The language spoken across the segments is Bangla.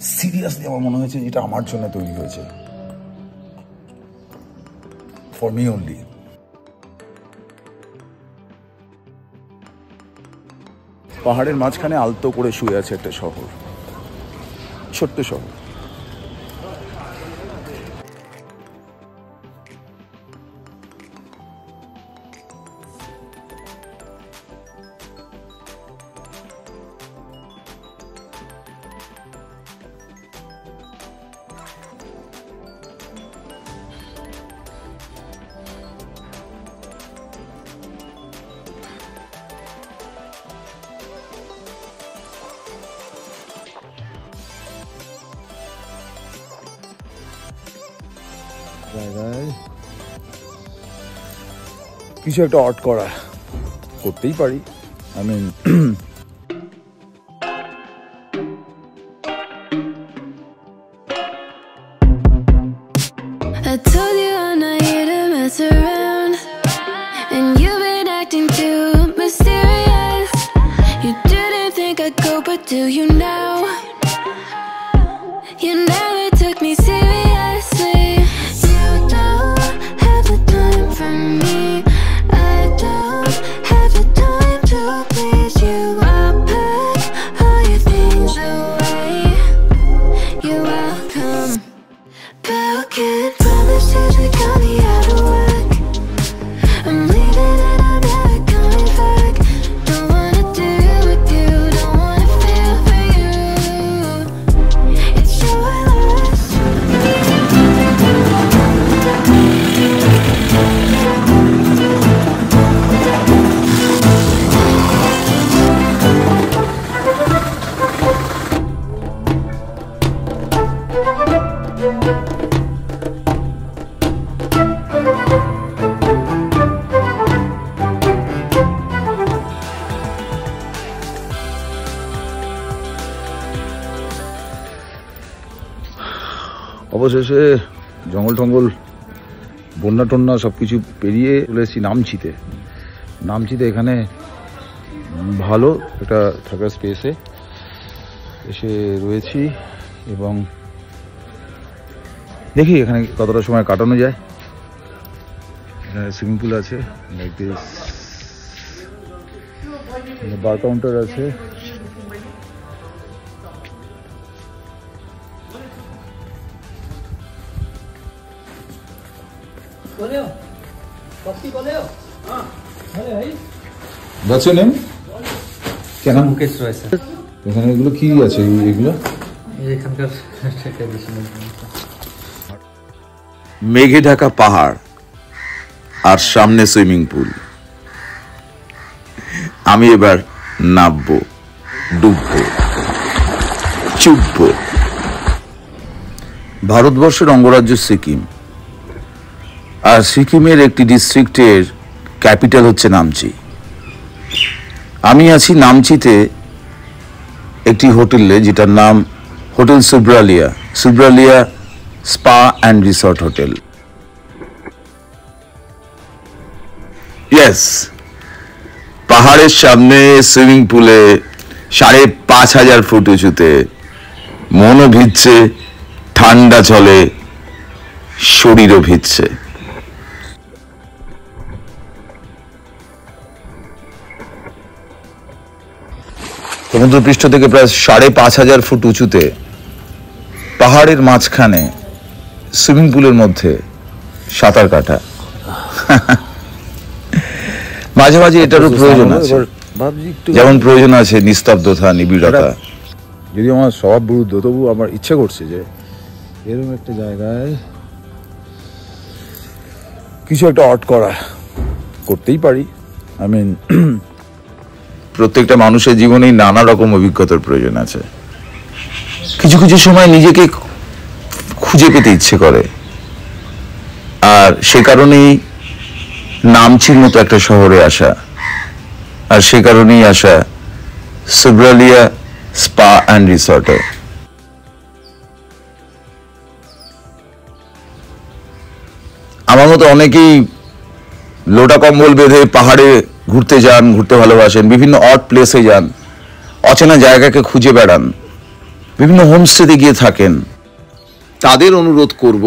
সিরিয়াসলি আমার মনে হয়েছে এটা আমার জন্য তৈরি হয়েছে, ফর মি অনলি। পাহাড়ের মাঝখানে আলতো করে শুয়ে আছে একটা শহর, ছোট্ট শহর। জায়গায় কিছু একটা অড করা করতেই পারি। I mean I told you I'm not here to mess around, and you've been acting too mysterious. You didn't think I'd go, but do you now? You never took me seriously. You don't have the time for me. I don't have the time to please you. I'll pack all your things away. You're welcome. Broken promises that got me out of work. I'm leaving and I'm never coming back. Don't wanna deal with you, don't wanna feel for you. It's your loss. অবশেষে জঙ্গল টঙ্গল বন্যা টন্যা সবকিছু পেরিয়ে চলে এসেছি নামচিতে। নামচিতে এখানে ভালো একটা থাকার স্পেসে এসে রয়েছি এবং দেখি এখানে কতটা সময় কাটানো যায়। এখানে সুইমিং পুল আছে, লাইক দিস, বার কাউন্টার আছে। What's your name? क्या नाम? मुकेश रॉय सर। এখানে এগুলো কি আছে এগুলো? এখানকার মেঘে ঢাকা পাহাড় আর সামনে সুইমিং পুল। আমি এবার নামবো, ডুববো, চুববো। ভারতবর্ষের অঙ্গরাজ্য সিকিম, আর সিকিমের একটি ডিস্ট্রিক্টের ক্যাপিটাল হচ্ছে নামচি। আমি আছি নামচিতে একটি হোটেলে, যেটার নাম hotel Subralia, Subralia spa and resort hotel. Yes, পাহাড়ের সামনে সুইমিং পুলে 5,500 ফুট উঁচুতে মনও ভিজছে, ঠান্ডা চলে, শরীরও ভিজছে। সমুদ্রপৃষ্ঠ থেকে প্রায় 5,500 ফুট উঁচুতে পাহাড়ের মাঝখানে সুইমিং পুলের মধ্যে সাঁতার কাটা। মাঝে মাঝে এটারও প্রয়োজন আছে, যেমন প্রয়োজন আছে নিস্তব্ধতা, নিবিড়তা। যদি আমার স্বভাব বিরুদ্ধ, তবু আমার ইচ্ছে করছে যে এরকম একটা জায়গায় কিছু একটা অড করা করতেই পারি। আই মিন প্রত্যেকটা মানুষের জীবনেই নানা রকম অভিজ্ঞতার প্রয়োজন আছে। কিছু কিছু সময় নিজেকে খুঁজে পেতে ইচ্ছে করে, আর সে কারণেই নামচির মতো একটা শহরে আসা, আর সে কারণেই আসা সুব্রালিয়া স্পা অ্যান্ড রিসর্টে। আমার মতো অনেকেই লোটা কম্বল বেঁধে পাহাড়ে ঘুরতে যান, ঘুরতে ভালোবাসেন, বিভিন্ন অড প্লেসে যান, অচেনা জায়গাকে খুঁজে বেড়ান, বিভিন্ন হোমস্টেতে গিয়ে থাকেন, তাদের অনুরোধ করব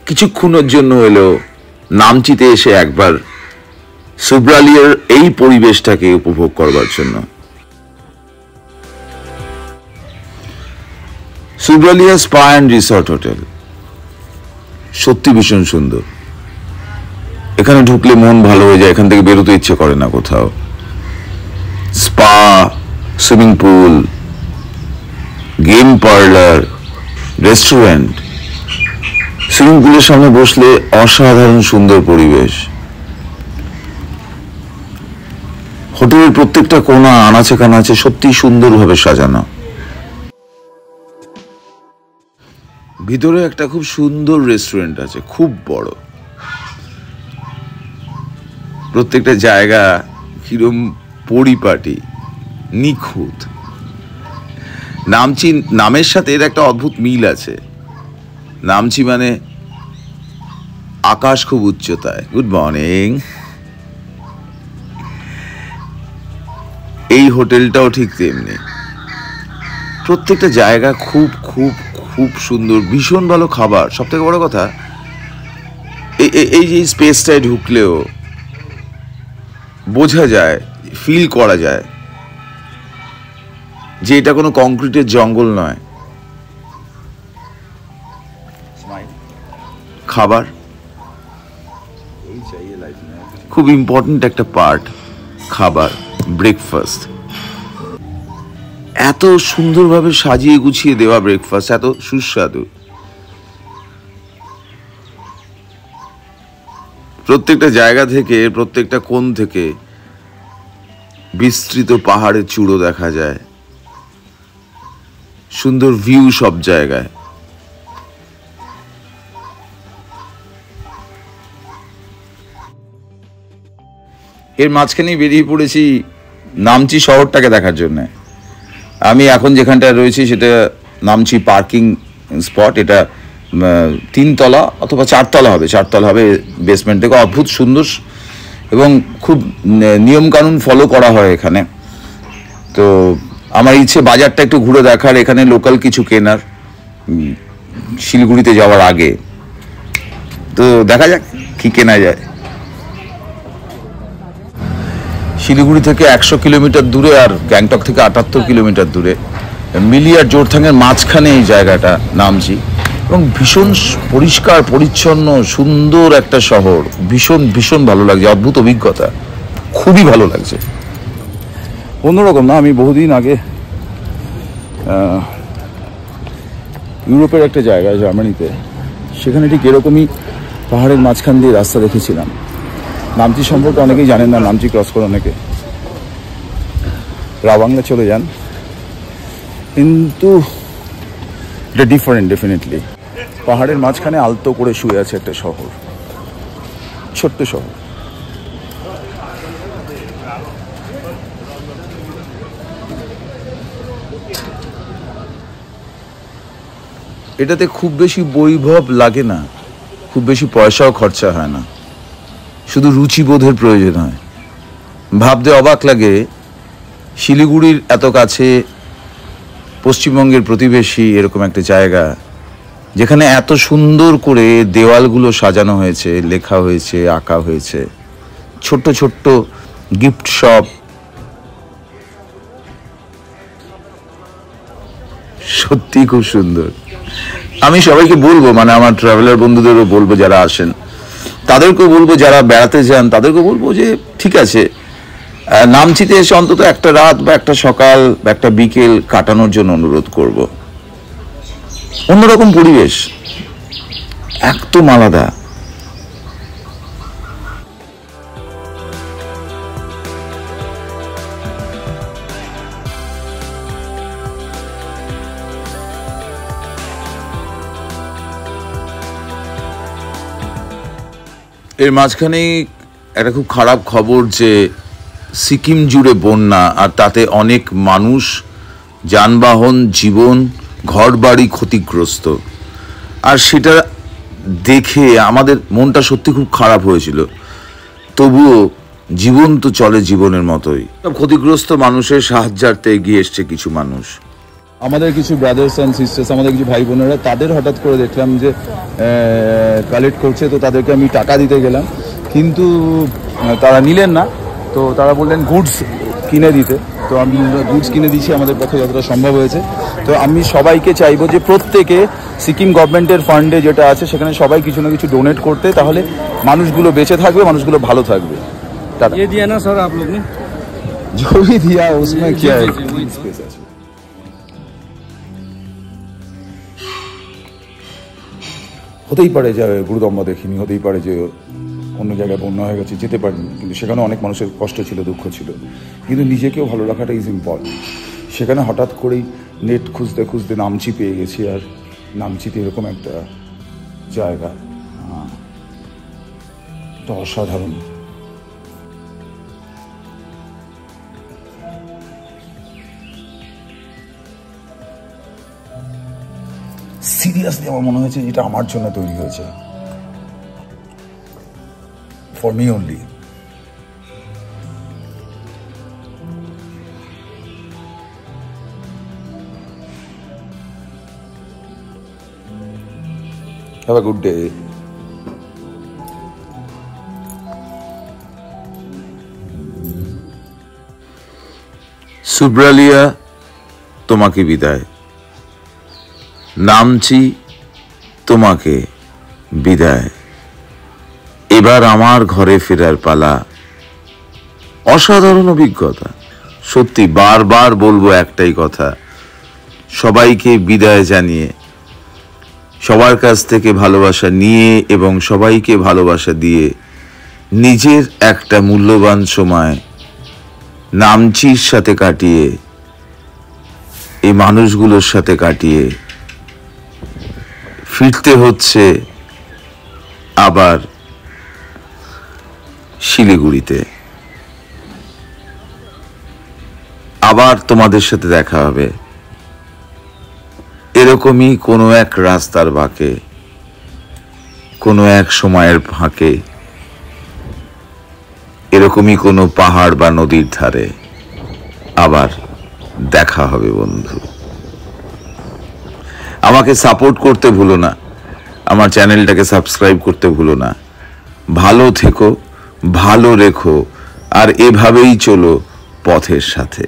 কিছুক্ষণের জন্য হলেও নামচিতে এসে একবার সুব্রালিয়ার এই পরিবেশটাকে উপভোগ করবার জন্য। সুব্রালিয়া স্পা অ্যান্ড রিসর্ট হোটেল সত্যি ভীষণ সুন্দর। এখানে ঢুকলে মন ভালো হয়ে যায়, এখান থেকে বেরোতে ইচ্ছে করে না কোথাও। Spa, swimming pool, game parlour, restaurant, swimming পুলের সামনে বসলে অসাধারণ সুন্দর পরিবেশ। হোটেলের প্রত্যেকটা কোণা আনাচে কানাচে সত্যি সুন্দরভাবে সাজানো। ভিতরে একটা খুব সুন্দর রেস্টুরেন্ট আছে, খুব বড়। প্রত্যেকটা জায়গা কিরম পরিপাটি, নিখুঁত। নামচি নামের সাথে এর একটা অদ্ভুত মিল আছে। নামচি মানে আকাশ খুব উচ্চতায়। Good morning. এই হোটেলটাও ঠিক তেমনি। প্রত্যেকটা জায়গা খুব খুব খুব সুন্দর, ভীষণ ভালো খাবার। সব থেকে বড় কথা, এই যে স্পেসটায় ঢুকলেও বোঝা যায়, ফিল করা যায় যে এটা কোনো কংক্রিটের জঙ্গল নয়। খাবার খুব ইম্পর্টেন্ট একটা পার্ট। খাবার, ব্রেকফাস্ট, এত সুন্দরভাবে সাজিয়ে গুছিয়ে দেওয়া ব্রেকফাস্ট, এত সুস্বাদু। প্রত্যেকটা জায়গা থেকে, প্রত্যেকটা কোণ থেকে বিস্তৃত পাহাড়ের চূড়ো দেখা যায়, সুন্দর ভিউ সব জায়গায়। এর মাঝখানেই বেরিয়ে পড়েছি নামচি শহরটাকে দেখার জন্য। আমি এখন যেখানটায় রয়েছি সেটা নামচি পার্কিং স্পট। এটা 3 তলা অথবা 4 তলা হবে, 4 তলা হবে বেসমেন্ট থেকে। অদ্ভুত সুন্দর এবং খুব নিয়মকানুন ফলো করা হয় এখানে। তো আমার ইচ্ছে বাজারটা একটু ঘুরে দেখার, এখানে লোকাল কিছু কেনার শিলিগুড়িতে যাওয়ার আগে। তো দেখা যাক কি কেনা যায়। শিলিগুড়ি থেকে 100 কিলোমিটার দূরে আর গ্যাংটক থেকে 78 কিলোমিটার দূরে, মিলি আর জোরথাংয়ের মাঝখানে এই জায়গাটা নামচি। এবং ভীষণ পরিষ্কার পরিচ্ছন্ন সুন্দর একটা শহর। ভীষণ ভীষণ ভালো লাগছে, অদ্ভুত অভিজ্ঞতা, খুবই ভালো লাগছে। অন্যরকম না। আমি বহুদিন আগে ইউরোপের একটা জায়গায়, জার্মানিতে, সেখানে ঠিক এরকমই পাহাড়ের মাঝখান দিয়ে রাস্তা দেখেছিলাম। নামচি সম্পর্কে অনেকেই জানেন না, নামচি ক্রস করে অনেকে রাওয়াংলা চলে যান, কিন্তু এটা ডিফারেন্ট ডেফিনেটলি। পাহাড়ের মাঝখানে আলতো করে শুয়ে আছে একটা শহর, ছোট্ট শহর। এটাতে খুব বেশি বৈভব লাগে না, খুব বেশি পয়সাও খরচা হয় না, শুধু রুচিবোধের প্রয়োজন হয়। ভাবতে অবাক লাগে, শিলিগুড়ির এত কাছে, পশ্চিমবঙ্গের প্রতিবেশী এরকম একটা জায়গা, যেখানে এত সুন্দর করে দেওয়ালগুলো সাজানো হয়েছে, লেখা হয়েছে, আঁকা হয়েছে, ছোট্ট ছোট্ট গিফট শপ, সত্যি খুব সুন্দর। আমি সবাইকে বলবো, মানে আমার ট্রাভেলার বন্ধুদেরও বলবো, যারা আসেন তাদেরকেও বলবো, যারা বেড়াতে যান তাদেরকেও বলবো যে ঠিক আছে, নামচিতে এসে অন্তত একটা রাত বা একটা সকাল বা একটা বিকেল কাটানোর জন্য অনুরোধ করব। অন্যরকম পরিবেশ, একদম আলাদা। এর মাঝখানেই একটা খুব খারাপ খবর যে সিকিম জুড়ে বন্যা, আর তাতে অনেক মানুষ, যানবাহন, জীবন, ঘরবাড়ি ক্ষতিগ্রস্ত। আর সেটা দেখে আমাদের মনটা সত্যি খুব খারাপ হয়েছিল। তবুও জীবন তো চলে জীবনের মতোই। ক্ষতিগ্রস্ত মানুষের সাহায্যার্থে এগিয়ে এসছে কিছু মানুষ। আমাদের কিছু ব্রাদার্স অ্যান্ড সিস্টার্স, আমাদের কিছু ভাই বোনেরা, তাদের হঠাৎ করে দেখলাম যে কালেক্ট করছে, তো তাদেরকে আমি টাকা দিতে গেলাম, কিন্তু তারা নিলেন না। তো তারা বললেন গুডস কিনে দিতে, তো আমি গুডস কিনে দিয়েছি আমাদের পক্ষে যতটা সম্ভব হয়েছে। তো আমি সবাইকে চাইবো যে প্রত্যেকে সিকিম গভর্নমেন্টের ফান্ডে যেটা আছে সেখানে সবাই কিছু না কিছু ডোনেট করতে, তাহলে মানুষগুলো বেঁচে থাকবে, মানুষগুলো ভালো থাকবে। ये दिया ना सर आप लोग ने, जो भी दिया उसमें क्या है, হতেই পারে যে গুরুদম্ব দেখিনি, হতেই পারে যে অন্য জায়গায় বন্যা হয়ে গেছে, যেতে পারেনি, কিন্তু সেখানে অনেক মানুষের কষ্ট ছিল, দুঃখ ছিল, কিন্তু নিজেকেও ভালো রাখাটা ইজ ইম্পর্টেন্ট। সেখানে হঠাৎ করেই নেট খুঁজতে খুঁজতে নামচি পেয়ে গেছি, আর নামচিতে এরকম একটা জায়গা, এটা অসাধারণ। সিরিয়াসলি আমার মনে হয়েছে এটা আমার জন্য তৈরি হয়েছে, for me only. Have a good day. Subralia, তোমাকে বিদায়। নামচি, তোমাকে বিদায়। এবার আমার ঘরে ফেরার পালা। অসাধারণ অভিজ্ঞতা, সত্যি বারবার বলবো একটাই কথা, সবাইকে বিদায় জানিয়ে, সবার কাছ থেকে ভালোবাসা নিয়ে এবং সবাইকে ভালোবাসা দিয়ে নিজের একটা মূল্যবান সময় নামচির সাথে কাটিয়ে, এই মানুষগুলোর সাথে কাটিয়ে ফিরতে হচ্ছে আবার শিলিগুড়িতে। আবার তোমাদের সাথে দেখা হবে এরকমই কোনো এক রাস্তার বাঁকে, কোনো এক সময়ের ফাঁকে, এরকমই কোনো পাহাড় বা নদীর ধারে আবার দেখা হবে বন্ধু। আমাকে সাপোর্ট করতে ভুলো না, আমার চ্যানেলটাকে সাবস্ক্রাইব করতে ভুলো না। ভালো থেকো, ভালো রেখো, আর এভাবেই চলো পথের সাথে।